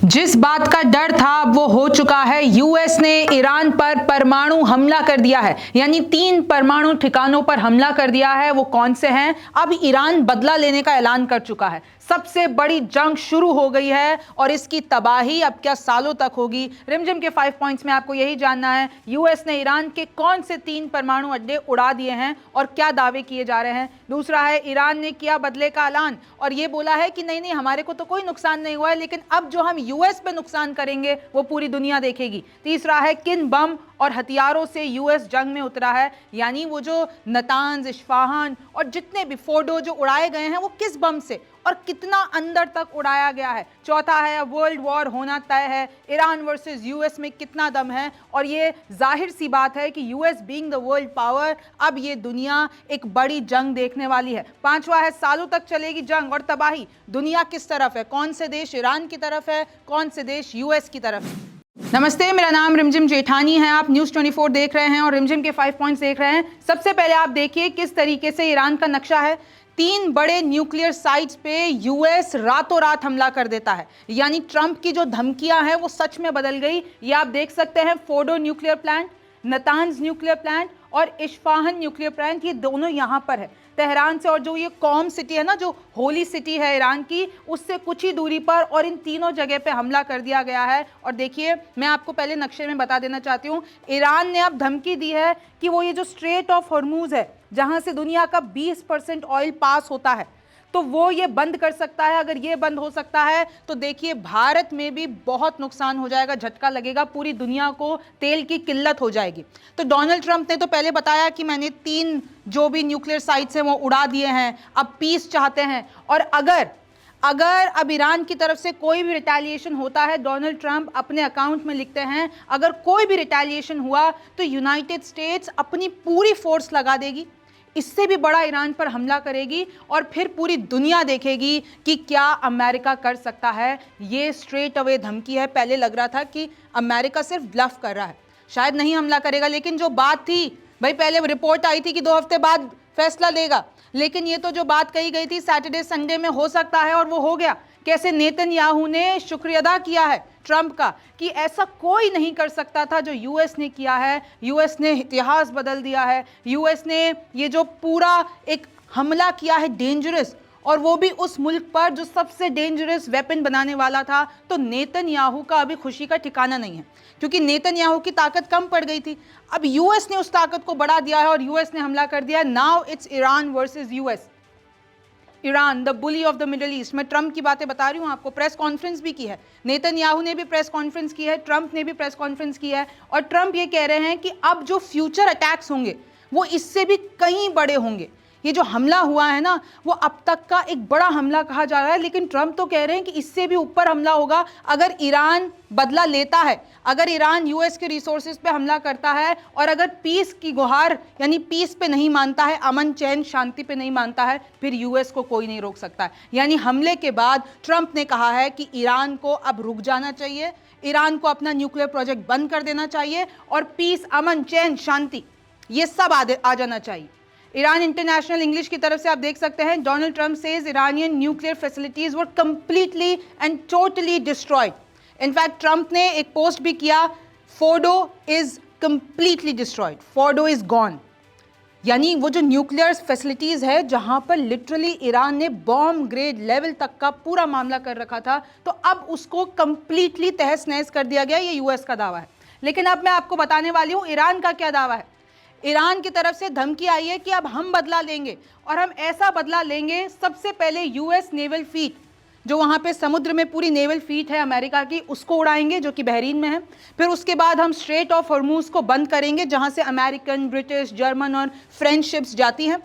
जिस बात का डर था वो हो चुका है। यूएस ने ईरान पर परमाणु हमला कर दिया है, यानी 3 परमाणु ठिकानों पर हमला कर दिया है। वो कौन से हैं? अब ईरान बदला लेने का ऐलान कर चुका है। सबसे बड़ी जंग शुरू हो गई है और इसकी तबाही अब क्या सालों तक होगी। रिमझिम के 5 पॉइंट्स में आपको यही जानना है, यूएस ने ईरान के कौन से 3 परमाणु अड्डे उड़ा दिए हैं और क्या दावे किए जा रहे हैं। दूसरा है, ईरान ने किया बदले का ऐलान और यह बोला है कि नहीं हमारे को तो कोई नुकसान नहीं हुआ है, लेकिन अब जो हम यूएस पे नुकसान करेंगे वो पूरी दुनिया देखेगी। तीसरा है, किन बम और हथियारों से यूएस जंग में उतरा है, यानी वो जो नतांज, इस्फहान और जितने भी फोर्डो जो उड़ाए गए हैं वो किस बम से और कितना अंदर तक उड़ाया गया है। चौथा है, वर्ल्ड वॉर होना तय है, ईरान वर्सेस यूएस में कितना दम है। और ये जाहिर सी बात है कि US being the world power, अब ये दुनिया एक बड़ी जंग देखने वाली है। पांचवा है, सालों तक चलेगी जंग और तबाही, दुनिया किस तरफ है, कौन से देश ईरान की तरफ है, कौन से देश यूएस की तरफ है। नमस्ते, मेरा नाम रिमझिम जेठानी है। आप न्यूज़ 24 देख रहे हैं और रिमझिम के 5 पॉइंट्स देख रहे हैं। सबसे पहले आप देखिए किस तरीके से ईरान का नक्शा है। 3 बड़े न्यूक्लियर साइट्स पे यूएस रातों रात हमला कर देता है, यानी ट्रंप की जो धमकियां हैं वो सच में बदल गई। ये आप देख सकते हैं, Fordow nuclear plant, Natanz nuclear plant और इस्फहान न्यूक्लियर प्लांट, ये दोनों यहाँ पर है तेहरान से। और जो ये कॉम सिटी है ना, जो होली सिटी है ईरान की, उससे कुछ ही दूरी पर, और इन तीनों जगह पे हमला कर दिया गया है। और देखिए, मैं आपको पहले नक्शे में बता देना चाहती हूँ, ईरान ने अब धमकी दी है कि वो ये जो स्ट्रेट ऑफ हॉर्मूज है, जहाँ से दुनिया का 20% ऑयल पास होता है, तो वो ये बंद कर सकता है। अगर ये बंद हो सकता है तो देखिए भारत में भी बहुत नुकसान हो जाएगा, झटका लगेगा, पूरी दुनिया को तेल की किल्लत हो जाएगी। तो डोनाल्ड ट्रंप ने तो पहले बताया कि मैंने 3 जो भी न्यूक्लियर साइट्स हैं वो उड़ा दिए हैं, अब पीस चाहते हैं। और अगर अब ईरान की तरफ से कोई भी रिटेलिएशन होता है, डोनाल्ड ट्रंप अपने अकाउंट में लिखते हैं, अगर कोई भी रिटेलिएशन हुआ तो यूनाइटेड स्टेट्स अपनी पूरी फोर्स लगा देगी, इससे भी बड़ा ईरान पर हमला करेगी और फिर पूरी दुनिया देखेगी कि क्या अमेरिका कर सकता है। ये स्ट्रेट अवे धमकी है। पहले लग रहा था कि अमेरिका सिर्फ ब्लफ कर रहा है, शायद नहीं हमला करेगा, लेकिन जो बात थी भाई, पहले रिपोर्ट आई थी कि 2 हफ्ते बाद फैसला लेगा, लेकिन ये तो जो बात कही गई थी सैटरडे संडे में हो सकता है, और वो हो गया। कैसे नेतन्याहू ने शुक्रिया अदा किया है ट्रंप का कि ऐसा कोई नहीं कर सकता था जो यूएस ने किया है। यूएस ने इतिहास बदल दिया है। यूएस ने ये जो पूरा एक हमला किया है डेंजरस, और वो भी उस मुल्क पर जो सबसे डेंजरस वेपन बनाने वाला था, तो नेतन्याहू का अभी खुशी का ठिकाना नहीं है, क्योंकि नेतन्याहू की ताकत कम पड़ गई थी। अब यूएस ने उस ताकत को बढ़ा दिया है और यूएस ने हमला कर दिया। Now it's Iran versus US. Iran the bully of the middle east. मैं ट्रंप की बातें बता रही हूँ आपको। प्रेस कॉन्फ्रेंस भी की है, नेतन्याहू ने भी प्रेस कॉन्फ्रेंस की है, ट्रंप ने भी प्रेस कॉन्फ्रेंस की है, और ट्रंप ये कह रहे हैं कि अब जो फ्यूचर अटैक्स होंगे वो इससे भी कहीं बड़े होंगे। ये जो हमला हुआ है ना, वो अब तक का एक बड़ा हमला कहा जा रहा है, लेकिन ट्रंप तो कह रहे हैं कि इससे भी ऊपर हमला होगा अगर ईरान बदला लेता है, अगर ईरान यूएस के रिसोर्सेज पे हमला करता है, और अगर पीस की गुहार यानी पीस पे नहीं मानता है, अमन चैन शांति पे नहीं मानता है, फिर यूएस को कोई नहीं रोक सकता है। यानी हमले के बाद ट्रंप ने कहा है कि ईरान को अब रुक जाना चाहिए, ईरान को अपना न्यूक्लियर प्रोजेक्ट बंद कर देना चाहिए, और पीस, अमन, चैन, शांति, ये सब आ जाना चाहिए। ईरान इंटरनेशनल इंग्लिश की तरफ से आप देख सकते हैं, Donald Trump says Iranian nuclear facilities were completely and totally destroyed. In fact Trump ने एक पोस्ट भी किया, Fordow is completely destroyed, Fordow is gone. यानी वो जो न्यूक्लियर फैसिलिटीज है जहां पर लिटरली ईरान ने बॉम्ब ग्रेड लेवल तक का पूरा मामला कर रखा था, तो अब उसको कंप्लीटली तहस नहस कर दिया गया। ये यूएस का दावा है, लेकिन अब मैं आपको बताने वाली हूं ईरान का क्या दावा है। ईरान की तरफ से धमकी आई है कि अब हम बदला लेंगे, और हम ऐसा बदला लेंगे, सबसे पहले यूएस नेवल फ्लीट, जो वहाँ पे समुद्र में पूरी नेवल फ्लीट है अमेरिका की, उसको उड़ाएंगे, जो कि बहरीन में है। फिर उसके बाद हम स्ट्रेट ऑफ हॉर्मूज को बंद करेंगे, जहाँ से अमेरिकन, ब्रिटिश, जर्मन और फ्रेंच शिप्स जाती हैं।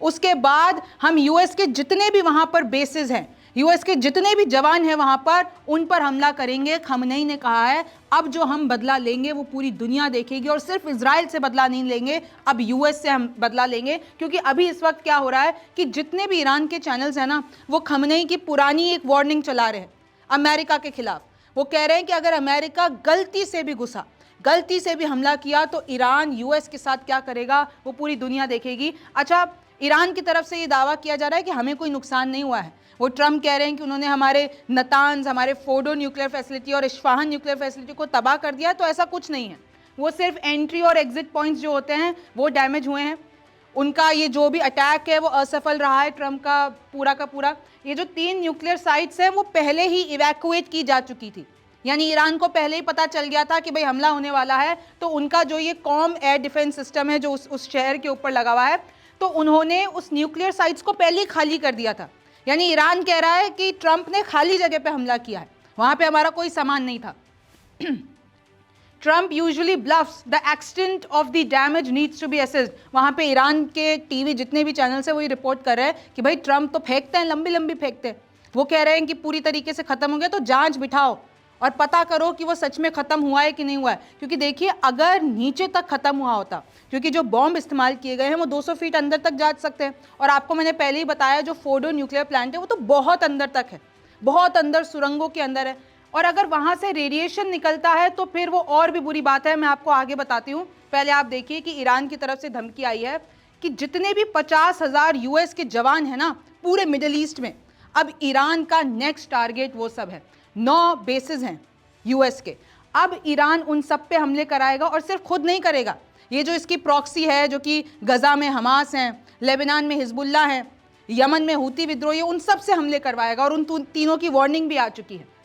उसके बाद हम यूएस के जितने भी वहाँ पर बेसिस हैं, यूएस के जितने भी जवान हैं वहाँ पर, उन पर हमला करेंगे। खमनेई ने कहा है अब जो हम बदला लेंगे वो पूरी दुनिया देखेगी, और सिर्फ इजराइल से बदला नहीं लेंगे, अब यूएस से हम बदला लेंगे। क्योंकि अभी इस वक्त क्या हो रहा है कि जितने भी ईरान के चैनल्स हैं ना, वो खमनेई की पुरानी एक वार्निंग चला रहे हैं अमेरिका के खिलाफ। वो कह रहे हैं कि अगर अमेरिका गलती से भी घुसा, गलती से भी हमला किया, तो ईरान यूएस के साथ क्या करेगा वो पूरी दुनिया देखेगी। अच्छा, ईरान की तरफ से ये दावा किया जा रहा है कि हमें कोई नुकसान नहीं हुआ है। वो ट्रम्प कह रहे हैं कि उन्होंने हमारे नतान्ज, हमारे फोर्डो न्यूक्लियर फैसिलिटी और इस्फहान न्यूक्लियर फैसिलिटी को तबाह कर दिया, तो ऐसा कुछ नहीं है। वो सिर्फ एंट्री और एग्जिट पॉइंट्स जो होते हैं वो डैमेज हुए हैं। उनका ये जो भी अटैक है वो असफल रहा है ट्रम्प का पूरा। ये जो 3 न्यूक्लियर साइट्स हैं वो पहले ही इवैक्यूएट की जा चुकी थी, यानी ईरान को पहले ही पता चल गया था कि भाई हमला होने वाला है। तो उनका जो ये कॉम एयर डिफेंस सिस्टम है जो उस शहर के ऊपर लगा हुआ है, तो उन्होंने उस न्यूक्लियर साइट्स को पहले ही खाली कर दिया था। यानी ईरान कह रहा है कि ट्रम्प ने खाली जगह पे हमला किया है, वहां पे हमारा कोई सामान नहीं था। Trump usually bluffs, the extent of the damage needs to be assessed. वहां पे ईरान के टीवी जितने भी चैनल है वो ये रिपोर्ट कर रहे हैं कि भाई ट्रम्प तो फेंकते हैं, लंबी लंबी फेंकते हैं। वो कह रहे हैं कि पूरी तरीके से खत्म हो गया, तो जांच बिठाओ और पता करो कि वो सच में खत्म हुआ है कि नहीं हुआ है। क्योंकि देखिए, अगर नीचे तक खत्म हुआ होता, क्योंकि जो बॉम्ब इस्तेमाल किए गए हैं वो 200 फीट अंदर तक जा सकते हैं, और आपको मैंने पहले ही बताया जो फोर्डो न्यूक्लियर प्लांट है वो तो बहुत अंदर तक है, बहुत अंदर सुरंगों के अंदर है। और अगर वहां से रेडिएशन निकलता है तो फिर वो और भी बुरी बात है, मैं आपको आगे बताती हूँ। पहले आप देखिए कि ईरान की तरफ से धमकी आई है कि जितने भी 50,000 यूएस के जवान हैं ना पूरे मिडिल ईस्ट में, अब ईरान का नेक्स्ट टारगेट वो सब है। 9 बेसेस हैं यूएस के, अब ईरान उन सब पे हमले कराएगा, और सिर्फ खुद नहीं करेगा, ये जो इसकी प्रॉक्सी है जो कि गजा में हमास हैं, लेबनान में हिजबुल्ला हैं, यमन में हूती विद्रोही, उन सब से हमले करवाएगा। और उन तीनों की वार्निंग भी आ चुकी है।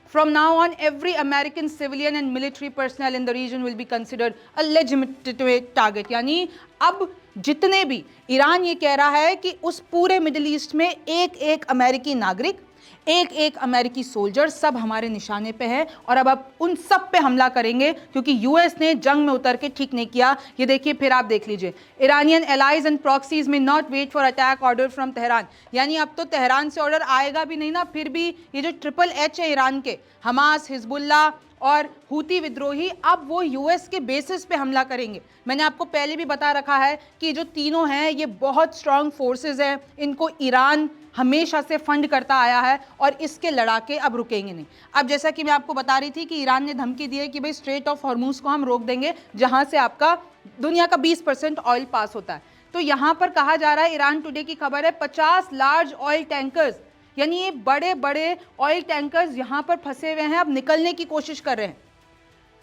From now on, every American civilian and military personnel in the region will be considered a legitimate target. यानी अब जितने भी, ईरान ये कह रहा है कि उस पूरे मिडिल ईस्ट में एक एक अमेरिकी नागरिक, एक एक अमेरिकी सोल्जर सब हमारे निशाने पे है, और अब उन सब पे हमला करेंगे, क्योंकि यूएस ने जंग में उतर के ठीक नहीं किया। ये देखिए, फिर आप देख लीजिए, Iranian allies and proxies may not wait for attack order from Tehran. यानी अब तो तेहरान से ऑर्डर आएगा भी नहीं ना, फिर भी ये जो HHH है ईरान के, हमास, हिजबुल्ला और हूती विद्रोही, अब वो यूएस के बेसिस पे हमला करेंगे। मैंने आपको पहले भी बता रखा है कि जो तीनों हैं ये बहुत स्ट्रांग फोर्सेस हैं, इनको ईरान हमेशा से फंड करता आया है, और इसके लड़ाके अब रुकेंगे नहीं। अब जैसा कि मैं आपको बता रही थी कि ईरान ने धमकी दी है कि भाई स्ट्रेट ऑफ हॉर्मूज को हम रोक देंगे, जहां से आपका दुनिया का 20% ऑयल पास होता है। तो यहां पर कहा जा रहा है, ईरान टुडे की खबर है, 50 लार्ज ऑयल टैंकर्स, यानी ये बड़े बड़े ऑयल टैंकर्स यहां पर फंसे हुए हैं, अब निकलने की कोशिश कर रहे हैं।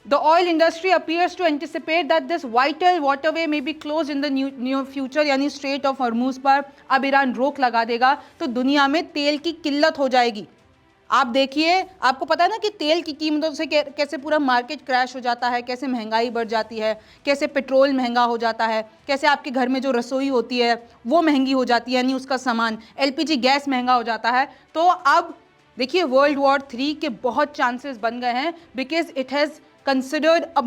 The oil industry appears to anticipate that this vital waterway may be closed in the near future, यानी स्ट्रेट ऑफ हॉर्मूज पर अब ईरान रोक लगा देगा तो दुनिया में तेल की किल्लत हो जाएगी। आप देखिए, आपको पता है ना कि तेल की कीमतों से कैसे पूरा मार्केट क्रैश हो जाता है, कैसे महंगाई बढ़ जाती है, कैसे पेट्रोल महंगा हो जाता है, कैसे आपके घर में जो रसोई होती है वो महंगी हो जाती है, यानी उसका सामान, LPG गैस महंगा हो जाता है। तो अब देखिए, वर्ल्ड वॉर 3 के बहुत चांसेस बन गए हैं, because it has considered a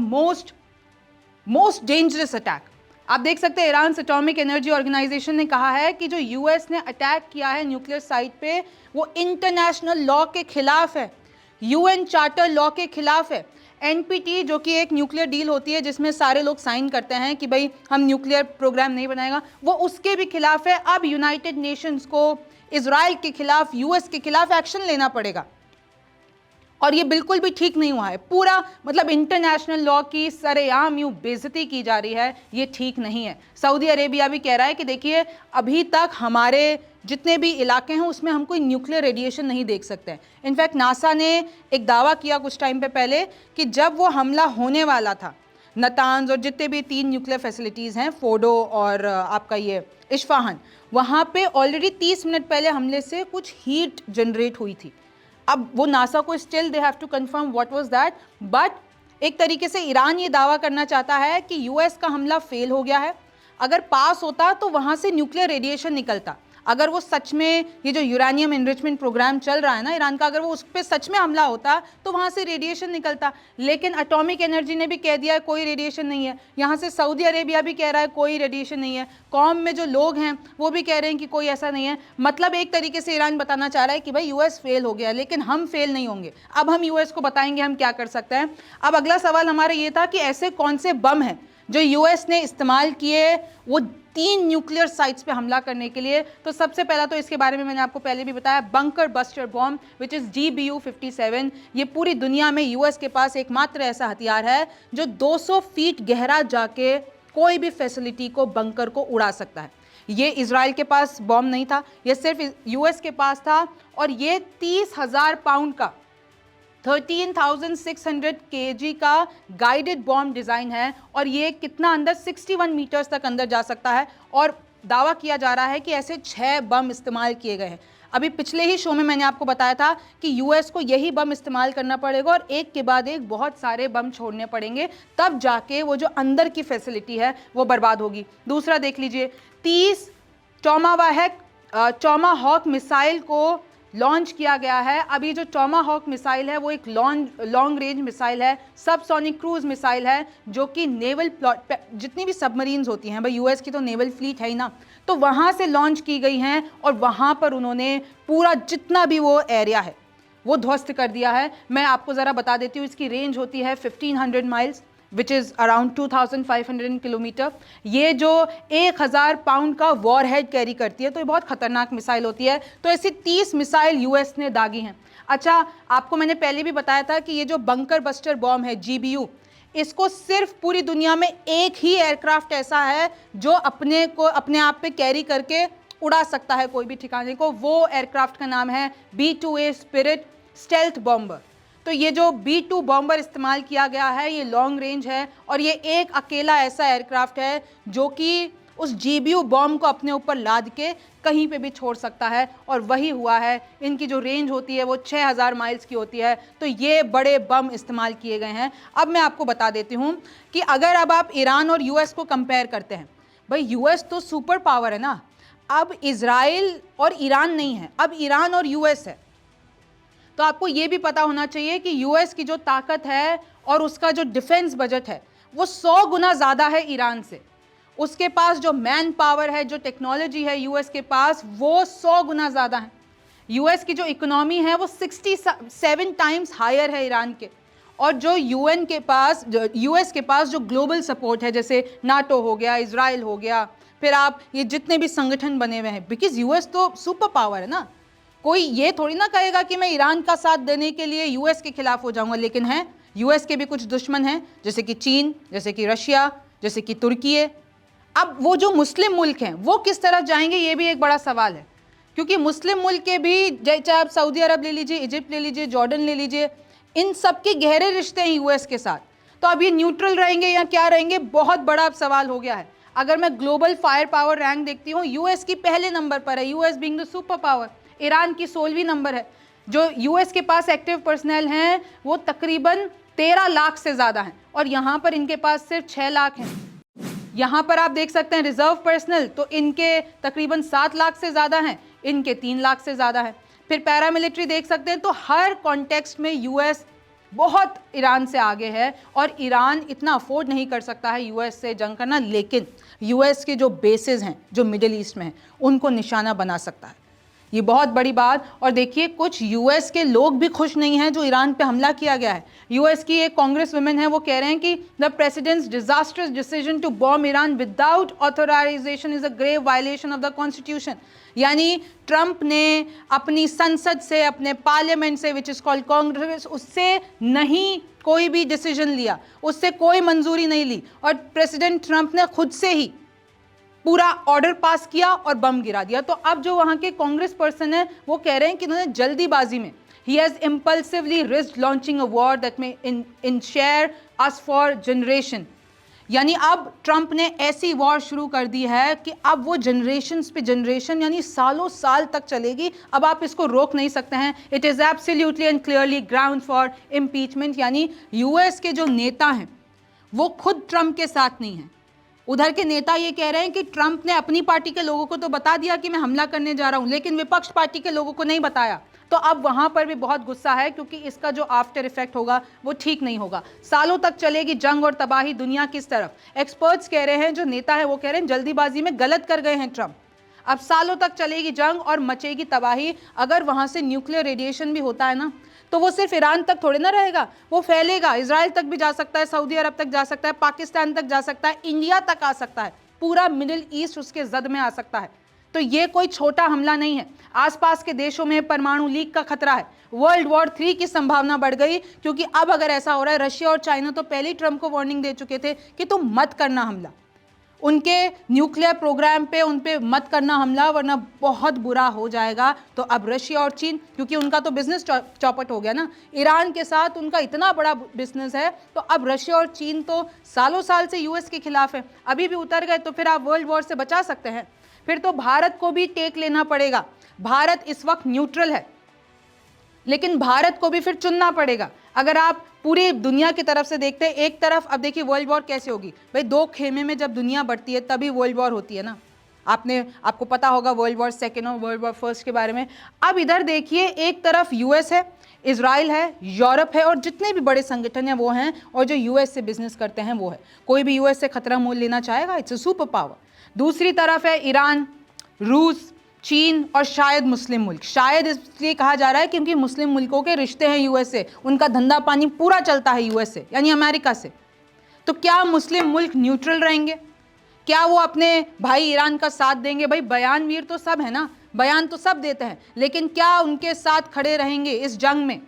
most dangerous attack। आप देख सकते हैं, ईरान एटॉमिक एनर्जी ऑर्गेनाइजेशन ने कहा है कि जो यूएस ने अटैक किया है न्यूक्लियर साइट पे, वो इंटरनेशनल लॉ के खिलाफ है, यूएन चार्टर लॉ के खिलाफ है। NPT जो कि एक न्यूक्लियर डील होती है जिसमें सारे लोग साइन करते हैं कि भाई हम न्यूक्लियर प्रोग्राम नहीं बनाएगा, वो उसके भी खिलाफ है। अब यूनाइटेड नेशंस को इजराइल के खिलाफ, यूएस के खिलाफ एक्शन लेना पड़ेगा, और ये बिल्कुल भी ठीक नहीं हुआ है। पूरा मतलब इंटरनेशनल लॉ की सरेआम यूं बेइज्जती की जा रही है, ये ठीक नहीं है। सऊदी अरेबिया भी कह रहा है कि देखिए, अभी तक हमारे जितने भी इलाके हैं उसमें हम कोई न्यूक्लियर रेडिएशन नहीं देख सकते हैं। इनफैक्ट नासा ने एक दावा किया कुछ टाइम पे पहले कि जब वो हमला होने वाला था, नतान्ज और जितने भी 3 न्यूक्लियर फैसिलिटीज़ हैं, फोर्डो और आपका ये इस्फहान, वहाँ पे ऑलरेडी 30 मिनट पहले हमले से कुछ हीट जनरेट हुई थी। अब वो नासा को still they have to confirm what was that, but एक तरीके से ईरान ये दावा करना चाहता है कि यूएस का हमला फेल हो गया है। अगर पास होता तो वहाँ से न्यूक्लियर रेडिएशन निकलता। अगर वो सच में ये जो यूरेनियम एनरिचमेंट प्रोग्राम चल रहा है ना ईरान का, अगर वो उस पर सच में हमला होता तो वहाँ से रेडिएशन निकलता। लेकिन एटॉमिक एनर्जी ने भी कह दिया है कोई रेडिएशन नहीं है, यहाँ से सऊदी अरेबिया भी कह रहा है कोई रेडिएशन नहीं है, कौम में जो लोग हैं वो भी कह रहे हैं कि कोई ऐसा नहीं है। मतलब एक तरीके से ईरान बताना चाह रहा है कि भाई यूएस फेल हो गया, लेकिन हम फेल नहीं होंगे। अब हम यूएस को बताएंगे हम क्या कर सकते हैं। अब अगला सवाल हमारा ये था कि ऐसे कौन से बम हैं जो यूएस ने इस्तेमाल किए वो 3 न्यूक्लियर साइट्स पे हमला करने के लिए। तो सबसे पहला तो इसके बारे में मैंने आपको पहले भी बताया, bunker buster bomb which is GBU-57। ये पूरी दुनिया में यूएस के पास एकमात्र ऐसा हथियार है जो 200 फीट गहरा जाके कोई भी फैसिलिटी को, बंकर को उड़ा सकता है। ये इजराइल के पास बॉम्ब नहीं था, ये सिर्फ यूएस के पास था। और ये 30,000 पाउंड का 13,600 kg का गाइडेड बॉम्ब डिज़ाइन है और ये कितना अंदर 61 मीटर्स तक अंदर जा सकता है। और दावा किया जा रहा है कि ऐसे 6 बम इस्तेमाल किए गए हैं। अभी पिछले ही शो में मैंने आपको बताया था कि यूएस को यही बम इस्तेमाल करना पड़ेगा और एक के बाद एक बहुत सारे बम छोड़ने पड़ेंगे, तब जाके वो जो अंदर की फैसिलिटी है वो बर्बाद होगी। दूसरा देख लीजिए, 30 टॉमाहॉक मिसाइल को लॉन्च किया गया है। अभी जो टॉमाहॉक मिसाइल है वो एक लॉन्ग रेंज मिसाइल है, सबसोनिक क्रूज मिसाइल है, जो कि नेवल जितनी भी सबमरीन्स होती हैं, भाई यूएस की तो नेवल फ्लीट है ही ना, तो वहाँ से लॉन्च की गई हैं और वहाँ पर उन्होंने पूरा जितना भी वो एरिया है वो ध्वस्त कर दिया है। मैं आपको ज़रा बता देती हूँ, इसकी रेंज होती है 1500 miles which is around 2500 kilometre. ये जो 1000 पाउंड का वॉर हेड कैरी करती है, तो ये बहुत खतरनाक मिसाइल होती है। तो ऐसी 30 मिसाइल यूएस ने दागी हैं। अच्छा, आपको मैंने पहले भी बताया था कि ये जो बंकर बस्टर बॉम्ब है GBU, इसको सिर्फ पूरी दुनिया में एक ही एयरक्राफ्ट ऐसा है जो अपने आप पे कैरी करके उड़ा सकता है कोई भी ठिकाने को। वो एयरक्राफ्ट का नाम है B-2A स्पिरिट स्टेल्थ बॉम्बर। तो ये जो B-2 बॉम्बर इस्तेमाल किया गया है ये लॉन्ग रेंज है और ये एक अकेला ऐसा एयरक्राफ्ट है जो कि उस GBU बॉम्ब को अपने ऊपर लाद के कहीं पे भी छोड़ सकता है और वही हुआ है। इनकी जो रेंज होती है वो 6000 माइल्स की होती है। तो ये बड़े बम इस्तेमाल किए गए हैं। अब मैं आपको बता देती हूँ कि अगर अब आप ईरान और यूएस को कंपेयर करते हैं, भाई यूएस तो सुपर पावर है ना, अब इजराइल और ईरान नहीं है, अब ईरान और यूएस है। तो आपको ये भी पता होना चाहिए कि यूएस की जो ताकत है और उसका जो डिफेंस बजट है वो 100 गुना ज़्यादा है ईरान से। उसके पास जो मैन पावर है, जो टेक्नोलॉजी है यूएस के पास, वो 100 गुना ज़्यादा है। यूएस की जो इकोनॉमी है वो 67 टाइम्स हायर है ईरान के। और जो यूएस के पास जो ग्लोबल सपोर्ट है, जैसे नाटो हो गया, इजराइल हो गया, फिर आप ये जितने भी संगठन बने हुए हैं, बिकॉज यूएस तो सुपर पावर है ना। कोई ये थोड़ी ना कहेगा कि मैं ईरान का साथ देने के लिए यूएस के खिलाफ हो जाऊंगा, लेकिन है यूएस के भी कुछ दुश्मन हैं, जैसे कि चीन, जैसे कि रशिया, जैसे कि तुर्की। अब वो जो मुस्लिम मुल्क हैं वो किस तरफ जाएंगे, ये भी एक बड़ा सवाल है, क्योंकि मुस्लिम मुल्क के भी, चाहे आप सऊदी अरब ले लीजिए, इजिप्ट ले लीजिए, जॉर्डन ले लीजिए, इन सब के गहरे रिश्ते हैं यूएस के साथ। तो अब ये न्यूट्रल रहेंगे या क्या रहेंगे, बहुत बड़ा अब सवाल हो गया है। अगर मैं ग्लोबल फायर पावर रैंक देखती हूँ, यूएस की पहले नंबर पर है, US being the super power. Iran की 16वीं नंबर है। जो यूएस के पास एक्टिव पर्सनल हैं वो तकरीबन 13 लाख से ज़्यादा हैं और यहाँ पर इनके पास सिर्फ 6 लाख हैं। यहाँ पर आप देख सकते हैं रिजर्व पर्सनल, तो इनके तकरीबन 7 लाख से ज़्यादा हैं, इनके 3 लाख से ज़्यादा हैं। फिर पैरामिलिट्री देख सकते हैं। तो हर कॉन्टेक्स्ट में यूएस बहुत ईरान से आगे है और ईरान इतना अफोर्ड नहीं कर सकता है यूएस से जंग करना, लेकिन यूएस के जो बेसेस हैं जो मिडिल ईस्ट में हैं उनको निशाना बना सकता है। ये बहुत बड़ी बात। और देखिए, कुछ यूएस के लोग भी खुश नहीं हैं जो ईरान पे हमला किया गया है। यूएस की एक कांग्रेस वुमेन है, वो कह रहे हैं कि the president's disasters decision to bomb Iran without authorisation is a grave violation of the constitution. यानी ट्रंप ने अपनी संसद से, अपने पार्लियामेंट से, विच इज कॉल्ड कांग्रेस, उससे नहीं कोई भी डिसीजन लिया, उससे कोई मंजूरी नहीं ली और प्रेसिडेंट ट्रंप ने खुद से ही पूरा ऑर्डर पास किया और बम गिरा दिया। तो अब जो वहां के कांग्रेस पर्सन है वो कह रहे हैं कि उन्होंने जल्दीबाजी में, he has impulsively risked launching a war that may ensnare us for generation। यानी अब ट्रंप ने ऐसी वॉर शुरू कर दी है कि अब वो जनरेशन पे जनरेशन, यानी सालों साल तक चलेगी। अब आप इसको रोक नहीं सकते हैं। It is absolutely and clearly ground for impeachment. यानी यूएस के जो नेता हैं वो खुद ट्रंप के साथ नहीं हैं। उधर के नेता ये कह रहे हैं कि ट्रंप ने अपनी पार्टी के लोगों को तो बता दिया कि मैं हमला करने जा रहा हूं, लेकिन विपक्ष पार्टी के लोगों को नहीं बताया। तो अब वहां पर भी बहुत गुस्सा है, क्योंकि इसका जो आफ्टर इफेक्ट होगा वो ठीक नहीं होगा। सालों तक चलेगी जंग और तबाही दुनिया किस तरफ। एक्सपर्ट्स कह रहे हैं, जो नेता है वो कह रहे हैं जल्दीबाजी में गलत कर गए हैं ट्रंप। अब सालों तक चलेगी जंग और मचेगी तबाही। अगर वहां से न्यूक्लियर रेडिएशन भी होता है ना, तो वो सिर्फ ईरान तक थोड़े ना रहेगा, वो फैलेगा, इजराइल तक भी जा सकता है, सऊदी अरब तक जा सकता है, पाकिस्तान तक जा सकता है, इंडिया तक आ सकता है, पूरा मिडिल ईस्ट उसके जद में आ सकता है। तो ये कोई छोटा हमला नहीं है। आसपास के देशों में परमाणु लीक का खतरा है। वर्ल्ड वॉर 3 की संभावना बढ़ गई, क्योंकि अब अगर ऐसा हो रहा है, रशिया और चाइना तो पहले ही ट्रंप को वार्निंग दे चुके थे कि तुम मत करना हमला। उनके न्यूक्लियर प्रोग्राम पे उन पे मत करना हमला, वरना बहुत बुरा हो जाएगा। तो अब रशिया और चीन, क्योंकि उनका तो बिजनेस चौपट हो गया ना, ईरान के साथ उनका इतना बड़ा बिजनेस है, तो अब रशिया और चीन तो सालों साल से यूएस के खिलाफ है, अभी भी उतर गए तो फिर आप वर्ल्ड वॉर से बचा सकते हैं? फिर तो भारत को भी टेक लेना पड़ेगा। भारत इस वक्त न्यूट्रल है, लेकिन भारत को भी फिर चुनना पड़ेगा। अगर आप पूरी दुनिया की तरफ से देखते हैं, एक तरफ अब देखिए वर्ल्ड वॉर कैसे होगी भाई, दो खेमे में जब दुनिया बढ़ती है तभी वर्ल्ड वॉर होती है ना। आपको पता होगा वर्ल्ड वॉर सेकेंड और वर्ल्ड वॉर फर्स्ट के बारे में। अब इधर देखिए, एक तरफ यूएस है, इजराइल है, यूरोप है, और जितने भी बड़े संगठन हैं वो हैं, और जो यूएस से बिजनेस करते हैं वो है। कोई भी यूएस से खतरा मोल लेना चाहेगा, इट्स अ सुपर पावर। दूसरी तरफ है ईरान, रूस, चीन और शायद मुस्लिम मुल्क। शायद इसलिए कहा जा रहा है क्योंकि मुस्लिम मुल्कों के रिश्ते हैं यूएस से, उनका धंधा पानी पूरा चलता है यूएस से, यानी अमेरिका से। तो क्या मुस्लिम मुल्क न्यूट्रल रहेंगे? क्या वो अपने भाई ईरान का साथ देंगे? भाई बयानवीर तो सब है ना, बयान तो सब देते हैं, लेकिन क्या उनके साथ खड़े रहेंगे इस जंग में?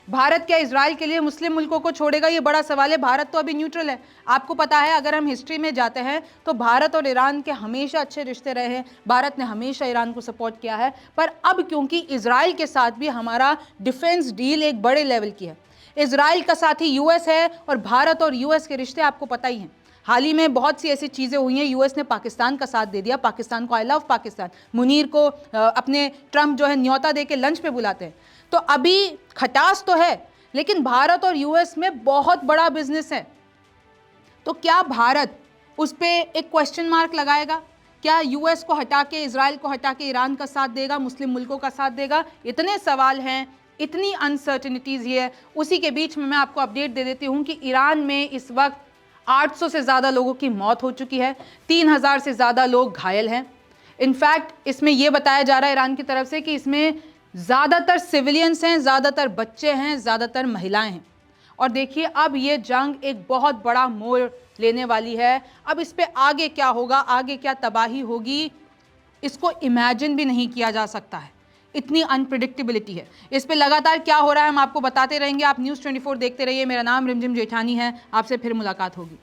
भारत क्या इजराइल के लिए मुस्लिम मुल्कों को छोड़ेगा? ये बड़ा सवाल है। भारत तो अभी न्यूट्रल है। आपको पता है, अगर हम हिस्ट्री में जाते हैं तो भारत और ईरान के हमेशा अच्छे रिश्ते रहे हैं, भारत ने हमेशा ईरान को सपोर्ट किया है। पर अब क्योंकि इजराइल के साथ भी हमारा डिफेंस डील एक बड़े लेवल की है, इजराइल का साथी यूएस है, और भारत और यूएस के रिश्ते आपको पता ही हैं। हाल ही में बहुत सी ऐसी चीज़ें हुई हैं, यूएस ने पाकिस्तान का साथ दे दिया, पाकिस्तान को आई लव पाकिस्तान, मुनीर को अपने ट्रंप जो है न्योता दे के लंच पे बुलाते हैं। तो अभी खटास तो है, लेकिन भारत और यूएस में बहुत बड़ा बिजनेस है। तो क्या भारत उस पर एक क्वेश्चन मार्क लगाएगा? क्या यूएस को हटा के, इजराइल को हटा के ईरान का साथ देगा, मुस्लिम मुल्कों का साथ देगा? इतने सवाल हैं, इतनी अनसर्टिनिटीज़ है। उसी के बीच में मैं आपको अपडेट दे देती हूँ कि ईरान में इस वक्त 800 से ज़्यादा लोगों की मौत हो चुकी है, 3000 से ज़्यादा लोग घायल हैं। इनफैक्ट इसमें यह बताया जा रहा है ईरान की तरफ से कि इसमें ज़्यादातर सिविलियंस हैं, ज़्यादातर बच्चे हैं, ज़्यादातर महिलाएं हैं। और देखिए, अब ये जंग एक बहुत बड़ा मोड़ लेने वाली है। अब इस पे आगे क्या होगा, आगे क्या तबाही होगी, इसको इमेजिन भी नहीं किया जा सकता है। इतनी अनप्रिडिक्टेबिलिटी है। इस पे लगातार क्या हो रहा है हम आपको बताते रहेंगे। आप न्यूज़ 24 देखते रहिए। मेरा नाम रिमझिम जेठानी है। आपसे फिर मुलाकात होगी।